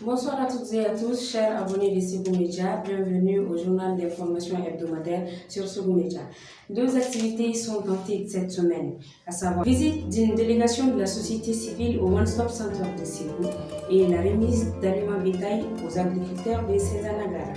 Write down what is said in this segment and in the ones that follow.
Bonsoir à toutes et à tous, chers abonnés de Ségou Média. Bienvenue au journal d'information hebdomadaire sur Ségou Média. Deux activités sont en titre cette semaine, à savoir visite d'une délégation de la société civile au One Stop Center de Ségou et la remise d'aliments bétail aux agriculteurs de Cézanagara.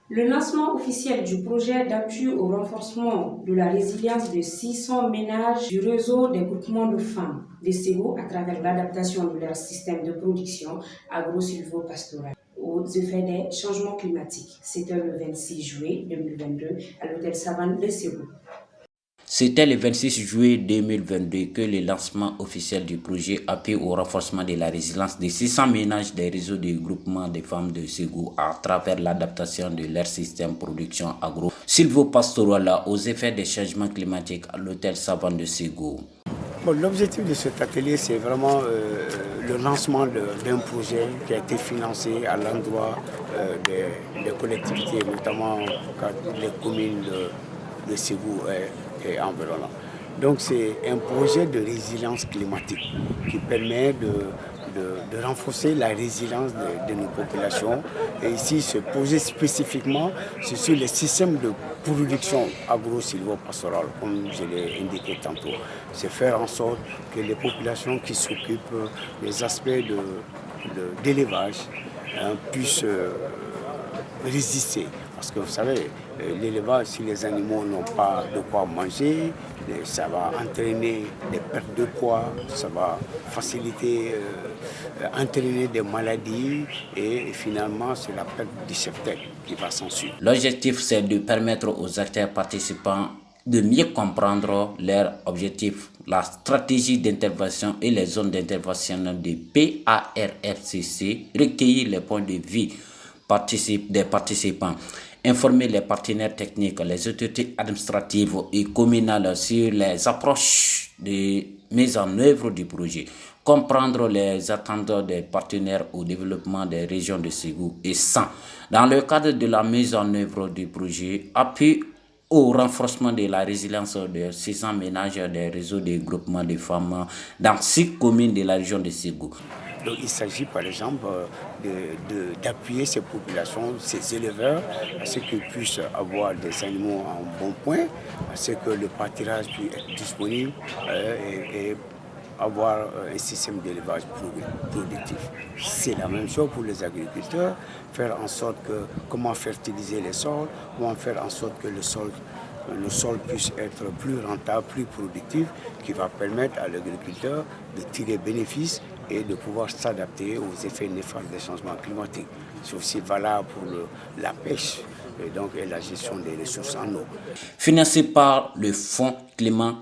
Le lancement officiel du projet d'appui au renforcement de la résilience de 600 ménages du réseau des groupements de femmes de Ségou à travers l'adaptation de leur système de production agro-silvo-pastoral aux effets des changements climatiques. C'était le 26 juillet 2022 à l'hôtel Savane de Ségou. C'était le 26 juillet 2022 que le lancement officiel du projet appui au renforcement de la résilience des 600 ménages des réseaux de groupement des femmes de Ségou à travers l'adaptation de leur système de production agro-silvo-pastoral aux effets des changements climatiques à l'hôtel Savane de Ségou. L'objectif de cet atelier, c'est vraiment le lancement d'un projet qui a été financé à l'endroit des collectivités, notamment les communes de Ségou et environnant. Donc c'est un projet de résilience climatique qui permet de renforcer la résilience de nos populations. Et ici, ce projet spécifiquement, c'est sur les systèmes de production agro-silvo-pastorale, comme je l'ai indiqué tantôt. C'est faire en sorte que les populations qui s'occupent des aspects d'élevage puissent résister. Parce que vous savez, l'élevage, si les animaux n'ont pas de quoi manger, ça va entraîner des pertes de poids, ça va faciliter, entraîner des maladies et finalement c'est la perte du cheptel qui va s'en suivre. L'objectif, c'est de permettre aux acteurs participants de mieux comprendre leurs objectifs, la stratégie d'intervention et les zones d'intervention de PARFCC, recueillir les points de vue des participants, informer les partenaires techniques, les autorités administratives et communales sur les approches de mise en œuvre du projet, comprendre les attentes des partenaires au développement des régions de Ségou et San. Dans le cadre de la mise en œuvre du projet, appui au renforcement de la résilience de 600 ménages des réseaux de groupement de femmes dans 6 communes de la région de Ségou. Donc il s'agit par exemple d'appuyer ces populations, ces éleveurs, à ce qu'ils puissent avoir des animaux en bon point, à ce que le pâturage puisse être disponible et avoir un système d'élevage productif. C'est la même chose pour les agriculteurs, faire en sorte que comment fertiliser les sols, comment faire en sorte que le sol puisse être plus rentable, plus productif, qui va permettre à l'agriculteur de tirer bénéfice et de pouvoir s'adapter aux effets néfastes des changements climatiques. C'est aussi valable pour la pêche et la gestion des ressources en eau. Financé par le Fonds Climat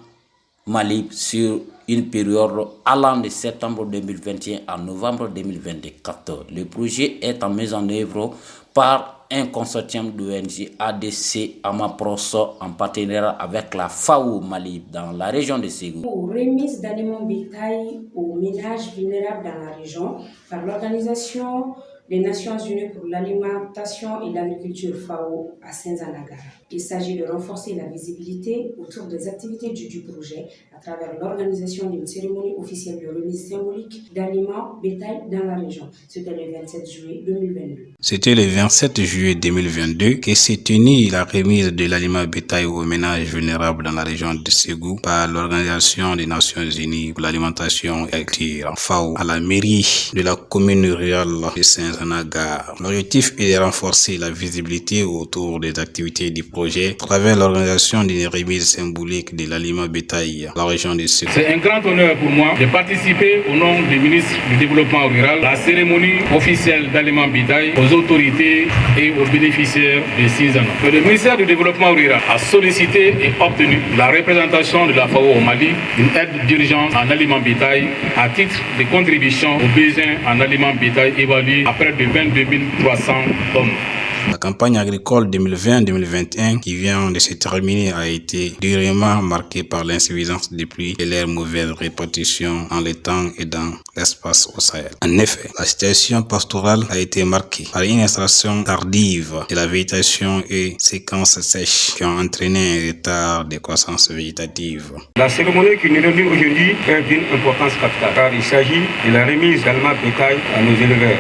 Mali sur une période allant de septembre 2021 à novembre 2024. Le projet est en mise en œuvre par un consortium d'ONG ADC Amapros en partenariat avec la FAO Mali dans la région de Ségou. Pour remise d'aliments bétail aux ménages vulnérables dans la région par l'Organisation des Nations Unies pour l'alimentation et l'agriculture FAO à Cézanagara. Il s'agit de renforcer la visibilité autour des activités du projet à travers l'organisation d'une cérémonie officielle de remise symbolique d'aliments bétail dans la région. C'était le 27 juillet 2022. C'était le 27 juillet 2022 que s'est tenue la remise de l'aliment bétail aux ménages vulnérables dans la région de Ségou par l'Organisation des Nations Unies pour l'alimentation et l'agriculture FAO à la mairie de la commune rurale de Cézanagara. L'objectif est de renforcer la visibilité autour des activités du projet à travers l'organisation d'une remise symbolique de l'aliment bétail dans la région de Ségou. C'est un grand honneur pour moi de participer au nom du ministre du Développement rural à la cérémonie officielle d'aliments bétail aux autorités et aux bénéficiaires de 6 ans. Le ministère du Développement rural a sollicité et obtenu la représentation de la FAO au Mali d'une aide d'urgence en aliments bétail à titre de contribution aux besoins en aliments bétail évalués à près de 22 300 tonnes. La campagne agricole 2020-2021 qui vient de se terminer a été durement marquée par l'insuffisance des pluies et leur mauvaise répartition dans le temps et dans l'espace au Sahel. En effet, la situation pastorale a été marquée par une installation tardive de la végétation et séquences sèches qui ont entraîné un retard de croissance végétative. La cérémonie qui nous réunit aujourd'hui est d'une importance capitale car il s'agit de la remise d'aliments bétail à nos éleveurs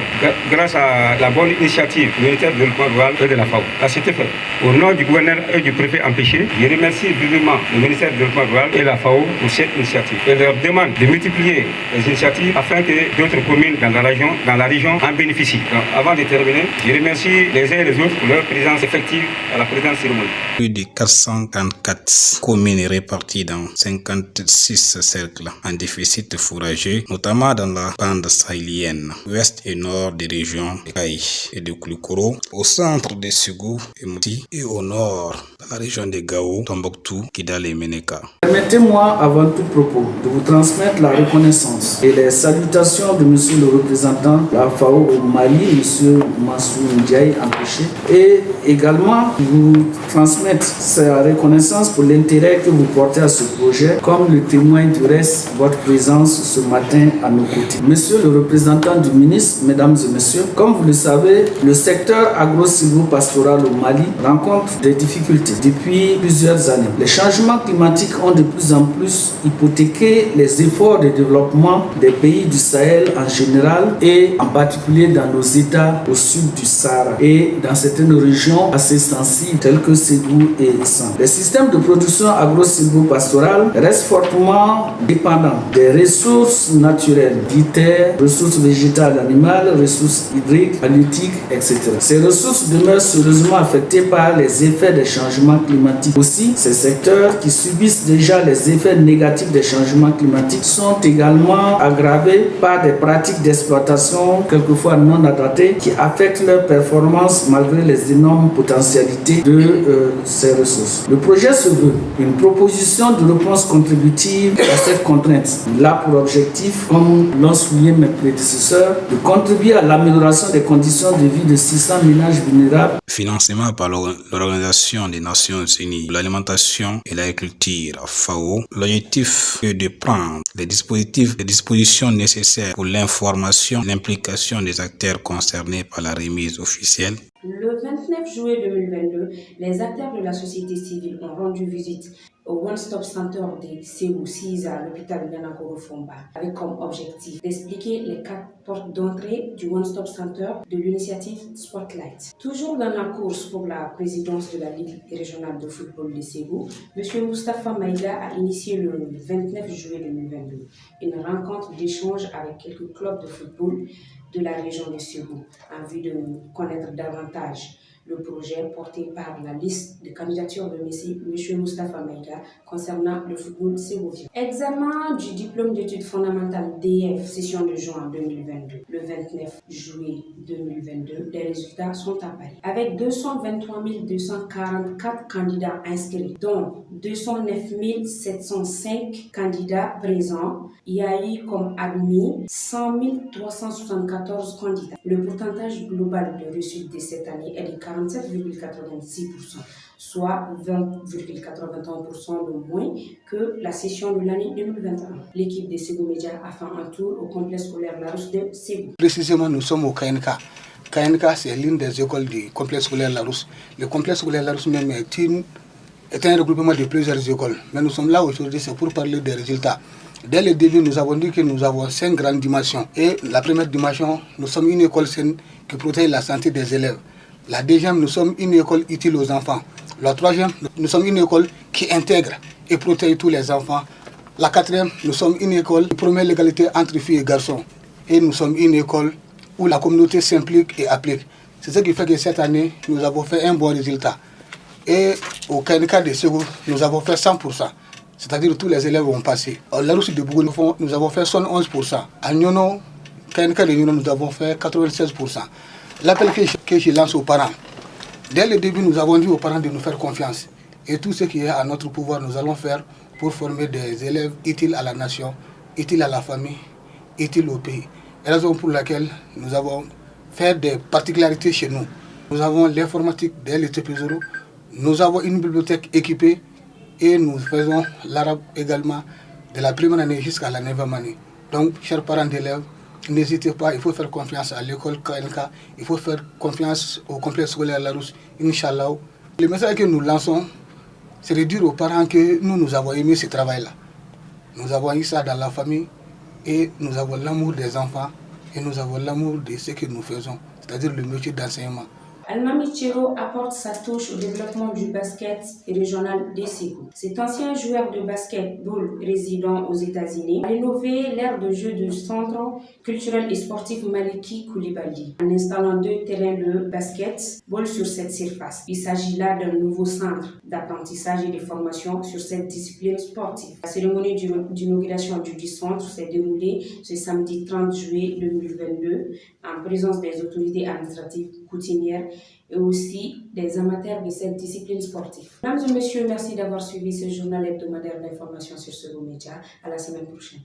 grâce à la bonne initiative du ministère du développement rural et de la FAO. Ça s'était fait. Au nom du gouverneur et du préfet empêché, je remercie vivement le ministère du développement rural et la FAO pour cette initiative. Je leur demande de multiplier les initiatives afin que d'autres communes dans la région en bénéficient. Donc, avant de terminer, je remercie les uns et les autres pour leur présence effective à la présente cérémonie. Plus de 444 communes réparties dans 56 cercles en déficit fourrager, notamment dans la bande sahélienne, ouest et nord des régions de Kaï et de Koulikoro, au centre de Ségou et Mouti, et au nord dans la région de Gao, Tombouctou, Kidal et Meneka. Permettez-moi avant tout propos de vous transmettre la reconnaissance et les salutations de monsieur le représentant de la FAO au Mali, monsieur Mansour Ndiaye empêché, et également vous transmettre sa reconnaissance pour l'intérêt que vous portez à ce projet, comme le témoin du reste votre présence ce matin à nos côtés. Monsieur le représentant du ministre, mesdames et messieurs, comme vous le savez, le secteur agro-silvopastoral au Mali rencontre des difficultés depuis plusieurs années. Les changements climatiques ont de plus en plus hypothéqué les efforts de développement des pays du Sahel en général et en particulier dans nos États au sud du Sahara et dans certaines régions assez sensibles telles que Ségou et San. Les systèmes de production agro-silvopastorale restent fortement dépendants des ressources naturelles, dites ressources végétales, animales, ressources hydriques, halieutiques, etc. Ces ressources demeurent sérieusement affectées par les effets des changements climatiques. Aussi, ces secteurs qui subissent déjà les effets négatifs des changements climatiques sont également aggravés par des pratiques d'exploitation quelquefois non adaptées qui affectent leur performance malgré les énormes potentialités de ces ressources. Le projet se veut une proposition de réponse contributive à cette contrainte. Il a pour objectif, comme l'ont souligné mes prédécesseurs, de contribuer à l'amélioration des conditions de vie de 600 ménages vulnérables. Financement par l'Organisation des Nations Unies pour l'alimentation et l'agriculture, FAO, l'objectif est de prendre les dispositions nécessaires pour l'information et l'implication des acteurs concernés par la remise officielle. Le 29 juillet 2022, les acteurs de la société civile ont rendu visite au One Stop Center de Ségou, à l'hôpital Nianakoro Fomba, avec comme objectif d'expliquer les 4 portes d'entrée du One Stop Center de l'initiative Spotlight. Toujours dans la course pour la présidence de la Ligue régionale de football de Ségou, M. Moustapha Maïga a initié le 29 juillet 2022 une rencontre d'échange avec quelques clubs de football de la région de Ségou, en vue de connaître davantage le projet porté par la liste de candidature de M. Moustapha Maïga concernant le football ségouvien. Examen du diplôme d'études fondamentales DF, session de juin 2022. Le 29 juillet 2022, les résultats sont apparus. Avec 223 244 candidats inscrits, dont 209 705 candidats présents, il y a eu comme admis 100 374 candidats. Le pourcentage global de réussite de cette année est de 47,86%, soit 20,81% de moins que la session de l'année 2021. L'équipe de Ségou Média a fait un tour au complexe scolaire Larousse de Ségou. Précisément, nous sommes au KNK. KNK, c'est l'une des écoles du complexe scolaire Larousse. Le complexe scolaire Larousse même est un regroupement de plusieurs écoles. Mais nous sommes là aujourd'hui, c'est pour parler des résultats. Dès le début, nous avons dit que nous avons 5 grandes dimensions. Et la première dimension, nous sommes une école saine qui protège la santé des élèves. La deuxième, nous sommes une école utile aux enfants. La troisième, nous sommes une école qui intègre et protège tous les enfants. La quatrième, nous sommes une école qui promet l'égalité entre filles et garçons. Et nous sommes une école où la communauté s'implique et applique. C'est ce qui fait que cette année, nous avons fait un bon résultat. Et au KNK de Ségou, nous avons fait 100%. C'est-à-dire que tous les élèves ont passé. À Larousse de Bougou, nous avons fait 71%. À Nyono, KNK de Nyono, nous avons fait 96%. L'appel que je lance aux parents. Dès le début, nous avons dit aux parents de nous faire confiance. Et tout ce qui est à notre pouvoir, nous allons faire pour former des élèves utiles à la nation, utiles à la famille, utiles au pays. Raison pour laquelle nous avons fait des particularités chez nous. Nous avons l'informatique dès le TP0. Nous avons une bibliothèque équipée et nous faisons l'arabe également de la première année jusqu'à la 9e année. Donc, chers parents d'élèves, n'hésitez pas, il faut faire confiance à l'école KNK, il faut faire confiance au complexe scolaire Larousse, Inch'Allah. Le message que nous lançons, c'est de dire aux parents que nous avons aimé ce travail-là. Nous avons eu ça dans la famille et nous avons l'amour des enfants et nous avons l'amour de ce que nous faisons, c'est-à-dire le métier d'enseignement. Almami Chero apporte sa touche au développement du basket régional de Ségou. Cet ancien joueur de basketball résidant aux États-Unis a rénové l'aire de jeu du centre culturel et sportif Maliki Koulibaly en installant 2 terrains de basketball sur cette surface. Il s'agit là d'un nouveau centre d'apprentissage et de formation sur cette discipline sportive. La cérémonie d'inauguration du centre s'est déroulée ce samedi 30 juillet 2022 en présence des autorités administratives coutumières et aussi des amateurs de cette discipline sportive. Mesdames et messieurs, merci d'avoir suivi ce journal hebdomadaire d'information sur ce média. À la semaine prochaine.